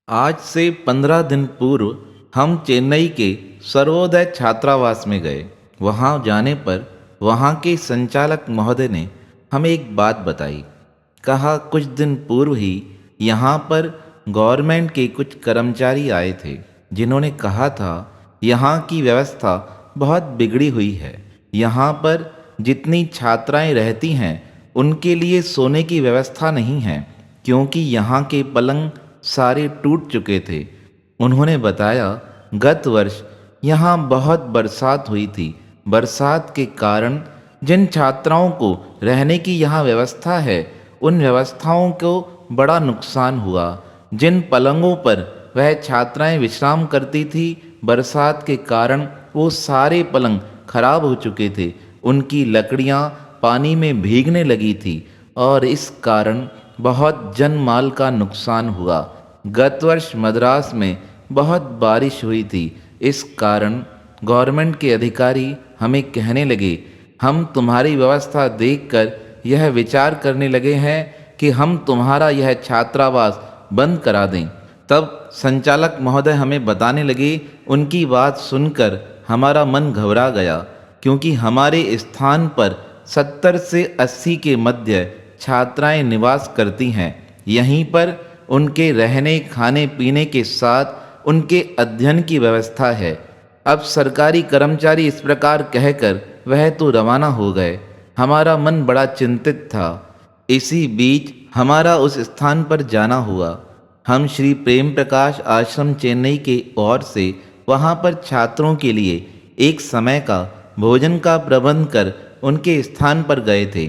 आज से 15 दिन पूर्व हम चेन्नई के सर्वोदय छात्रावास में गए। वहाँ जाने पर वहाँ के संचालक महोदय ने हमें एक बात बताई। कहा कुछ दिन पूर्व ही यहाँ पर गवर्नमेंट के कुछ कर्मचारी आए थे, जिन्होंने कहा था यहाँ की व्यवस्था बहुत बिगड़ी हुई है। यहाँ पर जितनी छात्राएं रहती हैं उनके लिए सोने की व्यवस्था नहीं है, क्योंकि यहाँ के पलंग सारे टूट चुके थे। उन्होंने बताया गत वर्ष यहाँ बहुत बरसात हुई थी। बरसात के कारण जिन छात्राओं को रहने की यहाँ व्यवस्था है उन व्यवस्थाओं को बड़ा नुकसान हुआ। जिन पलंगों पर वह छात्राएं विश्राम करती थी, बरसात के कारण वो सारे पलंग खराब हो चुके थे। उनकी लकड़ियाँ पानी में भीगने लगी थी और इस कारण बहुत जन माल का नुकसान हुआ। गत वर्ष मद्रास में बहुत बारिश हुई थी। इस कारण गवर्नमेंट के अधिकारी हमें कहने लगे, हम तुम्हारी व्यवस्था देखकर यह विचार करने लगे हैं कि हम तुम्हारा यह छात्रावास बंद करा दें। तब संचालक महोदय हमें बताने लगे, उनकी बात सुनकर हमारा मन घबरा गया, क्योंकि हमारे स्थान पर 70 से 80 के मध्य छात्राएं निवास करती हैं। यहीं पर उनके रहने खाने पीने के साथ उनके अध्ययन की व्यवस्था है। अब सरकारी कर्मचारी इस प्रकार कहकर वह तो रवाना हो गए। हमारा मन बड़ा चिंतित था। इसी बीच हमारा उस स्थान पर जाना हुआ। हम श्री प्रेम प्रकाश आश्रम चेन्नई के ओर से वहाँ पर छात्रों के लिए एक समय का भोजन का प्रबंध कर उनके स्थान पर गए थे।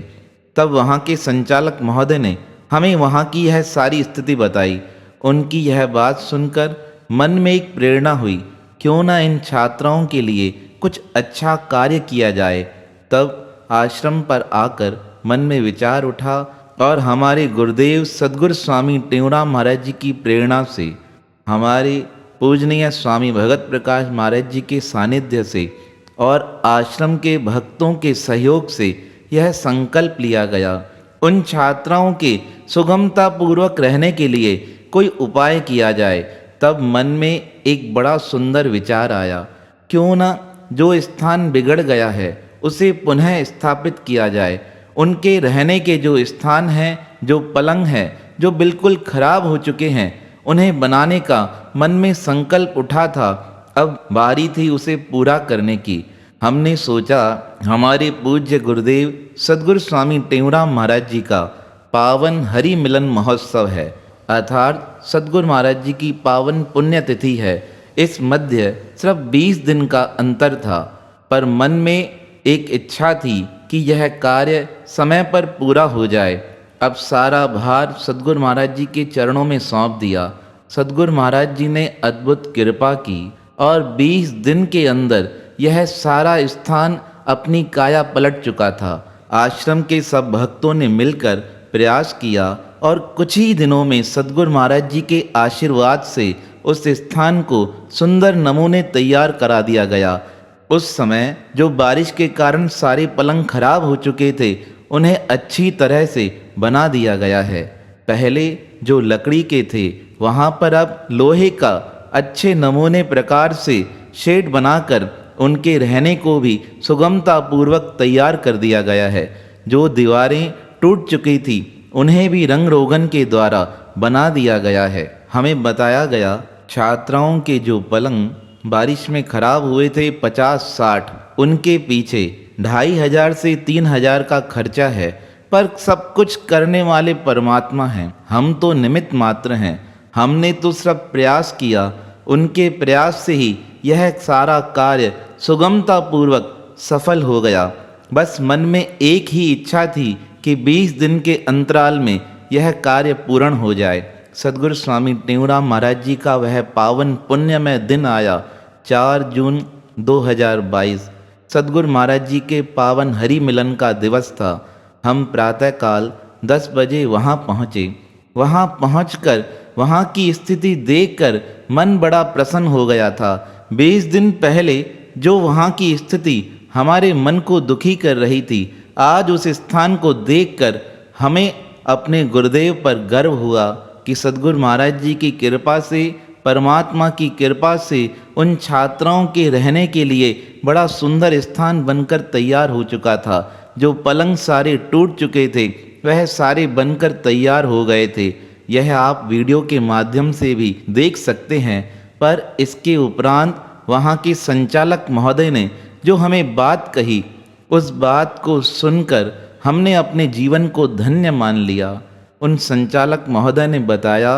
तब वहाँ के संचालक महोदय ने हमें वहाँ की यह सारी स्थिति बताई। उनकी यह बात सुनकर मन में एक प्रेरणा हुई, क्यों ना इन छात्राओं के लिए कुछ अच्छा कार्य किया जाए। तब आश्रम पर आकर मन में विचार उठा और हमारे गुरुदेव सद्गुरु स्वामी टेऊराम महाराज जी की प्रेरणा से, हमारे पूजनीय स्वामी भगत प्रकाश महाराज जी के सानिध्य से और आश्रम के भक्तों के सहयोग से यह संकल्प लिया गया, उन छात्राओं के सुगमता पूर्वक रहने के लिए कोई उपाय किया जाए। तब मन में एक बड़ा सुंदर विचार आया, क्यों ना जो स्थान बिगड़ गया है उसे पुनः स्थापित किया जाए। उनके रहने के जो स्थान हैं, जो पलंग हैं, जो बिल्कुल खराब हो चुके हैं, उन्हें बनाने का मन में संकल्प उठा था। अब बारी थी उसे पूरा करने की। हमने सोचा, हमारे पूज्य गुरुदेव सद्गुरु स्वामी टेऊराम महाराज जी का पावन हरि मिलन महोत्सव है, अर्थात सद्गुरु महाराज जी की पावन पुण्यतिथि है। इस मध्य सिर्फ 20 दिन का अंतर था, पर मन में एक इच्छा थी कि यह कार्य समय पर पूरा हो जाए। अब सारा भार सद्गुरु महाराज जी के चरणों में सौंप दिया। सद्गुरु महाराज जी ने अद्भुत कृपा की और 20 दिन के अंदर यह सारा स्थान अपनी काया पलट चुका था। आश्रम के सब भक्तों ने मिलकर प्रयास किया और कुछ ही दिनों में सद्गुरु महाराज जी के आशीर्वाद से उस स्थान को सुंदर नमूने तैयार करा दिया गया। उस समय जो बारिश के कारण सारे पलंग खराब हो चुके थे, उन्हें अच्छी तरह से बना दिया गया है। पहले जो लकड़ी के थे, वहाँ पर अब लोहे का अच्छे नमूने प्रकार से शेड बनाकर उनके रहने को भी सुगमता पूर्वक तैयार कर दिया गया है। जो दीवारें टूट चुकी थी उन्हें भी रंग रोगन के द्वारा बना दिया गया है। हमें बताया गया, छात्राओं के जो पलंग बारिश में खराब हुए थे 50-60, उनके पीछे 2500 से 3000 का खर्चा है, पर सब कुछ करने वाले परमात्मा हैं। हम तो निमित्त मात्र हैं। हमने तो सिर्फ प्रयास किया। उनके प्रयास से ही यह सारा कार्य सुगमता पूर्वक सफल हो गया। बस मन में एक ही इच्छा थी कि 20 दिन के अंतराल में यह कार्य पूर्ण हो जाए। सद्गुरु स्वामी टेऊराम महाराज जी का वह पावन पुण्यमय दिन आया, 4 जून 2022। सद्गुरु महाराज जी के पावन हरि मिलन का दिवस था। हम प्रातःकाल 10 बजे वहाँ पहुँचे। वहाँ पहुँचकर वहाँ की स्थिति देखकर मन बड़ा प्रसन्न हो गया था। 20 दिन पहले जो वहाँ की स्थिति हमारे मन को दुखी कर रही थी, आज उस स्थान को देखकर हमें अपने गुरुदेव पर गर्व हुआ कि सद्गुरु महाराज जी की कृपा से, परमात्मा की कृपा से उन छात्राओं के रहने के लिए बड़ा सुंदर स्थान बनकर तैयार हो चुका था। जो पलंग सारे टूट चुके थे वह सारे बनकर तैयार हो गए थे। यह आप वीडियो के माध्यम से भी देख सकते हैं। पर इसके उपरांत वहाँ के संचालक महोदय ने जो हमें बात कही, उस बात को सुनकर हमने अपने जीवन को धन्य मान लिया। उन संचालक महोदय ने बताया,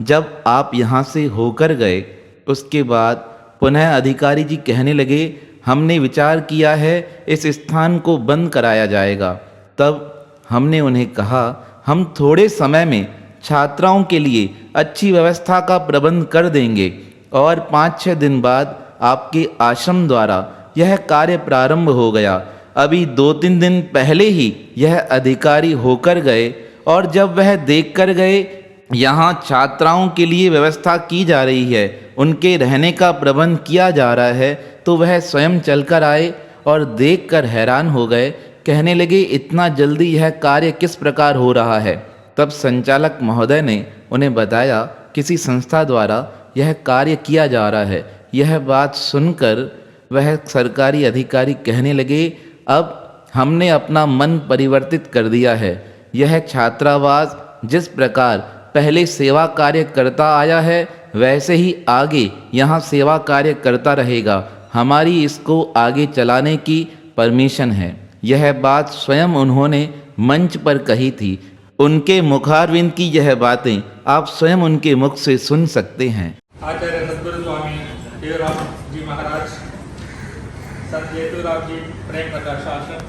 जब आप यहाँ से होकर गए उसके बाद पुनः अधिकारी जी कहने लगे, हमने विचार किया है इस स्थान को बंद कराया जाएगा। तब हमने उन्हें कहा, हम थोड़े समय में छात्राओं के लिए अच्छी व्यवस्था का प्रबंध कर देंगे और 5-6 दिन बाद आपके आश्रम द्वारा यह कार्य प्रारंभ हो गया। अभी 2-3 दिन पहले ही यह अधिकारी होकर गए और जब वह देख कर गए यहाँ छात्राओं के लिए व्यवस्था की जा रही है, उनके रहने का प्रबंध किया जा रहा है, तो वह स्वयं चलकर आए और देखकर हैरान हो गए। कहने लगे, इतना जल्दी यह कार्य किस प्रकार हो रहा है। तब संचालक महोदय ने उन्हें बताया, किसी संस्था द्वारा यह कार्य किया जा रहा है। यह बात सुनकर वह सरकारी अधिकारी कहने लगे, अब हमने अपना मन परिवर्तित कर दिया है। यह छात्रावास जिस प्रकार पहले सेवा कार्य करता आया है वैसे ही आगे यहाँ सेवा कार्य करता रहेगा। हमारी इसको आगे चलाने की परमिशन है। यह बात स्वयं उन्होंने मंच पर कही थी। उनके मुखारविंद की यह बातें आप स्वयं उनके मुख से सुन सकते हैं। आचार्य सद्गुरु स्वामी देवराम जी महाराज, संत जेतूराम जी, Prem Prakash Ashram,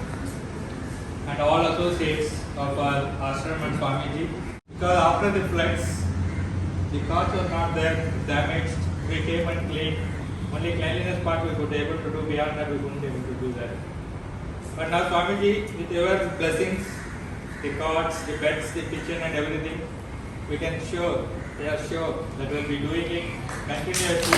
and all associates of our ashram and Swami ji. Because after the floods, the cars were not there, damaged. We came and cleaned. Only cleanliness part we could able to do. Beyond that, we couldn't able to do that. But now Swami ji, with your blessings, the cots, the beds, the kitchen, and everything, we are sure that we'll be doing it continuously.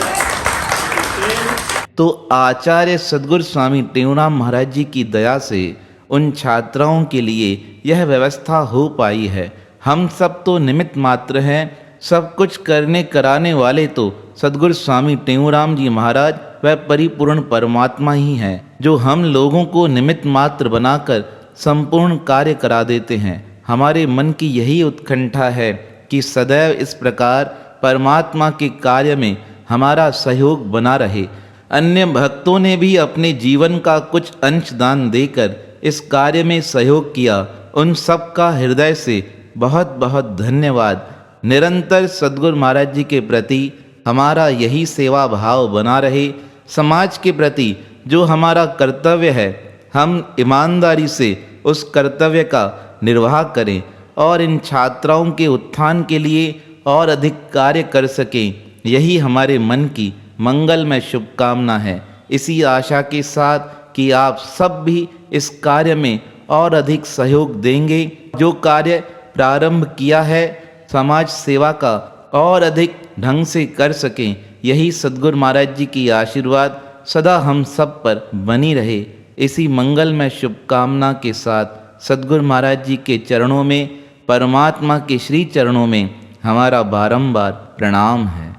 तो आचार्य सद्गुरु स्वामी टेऊराम महाराज जी की दया से उन छात्राओं के लिए यह व्यवस्था हो पाई है। हम सब तो निमित्त मात्र हैं, सब कुछ करने कराने वाले तो सद्गुरु स्वामी टेऊराम जी महाराज वह परिपूर्ण परमात्मा ही हैं, जो हम लोगों को निमित्त मात्र बनाकर संपूर्ण कार्य करा देते हैं। हमारे मन की यही उत्कंठा है कि सदैव इस प्रकार परमात्मा के कार्य में हमारा सहयोग बना रहे। अन्य भक्तों ने भी अपने जीवन का कुछ अंशदान देकर इस कार्य में सहयोग किया। उन सब का हृदय से बहुत बहुत धन्यवाद। निरंतर सद्गुरु महाराज जी के प्रति हमारा यही सेवा भाव बना रहे। समाज के प्रति जो हमारा कर्तव्य है, हम ईमानदारी से उस कर्तव्य का निर्वाह करें और इन छात्राओं के उत्थान के लिए और अधिक कार्य कर सकें। यही हमारे मन की मंगलमय शुभकामना है। इसी आशा के साथ कि आप सब भी इस कार्य में और अधिक सहयोग देंगे। जो कार्य प्रारंभ किया है समाज सेवा का और अधिक ढंग से कर सकें। यही सद्गुरु महाराज जी की आशीर्वाद सदा हम सब पर बनी रहे। इसी मंगलमय शुभकामना के साथ सद्गुरु महाराज जी के चरणों में, परमात्मा के श्री चरणों में हमारा बारंबार प्रणाम है।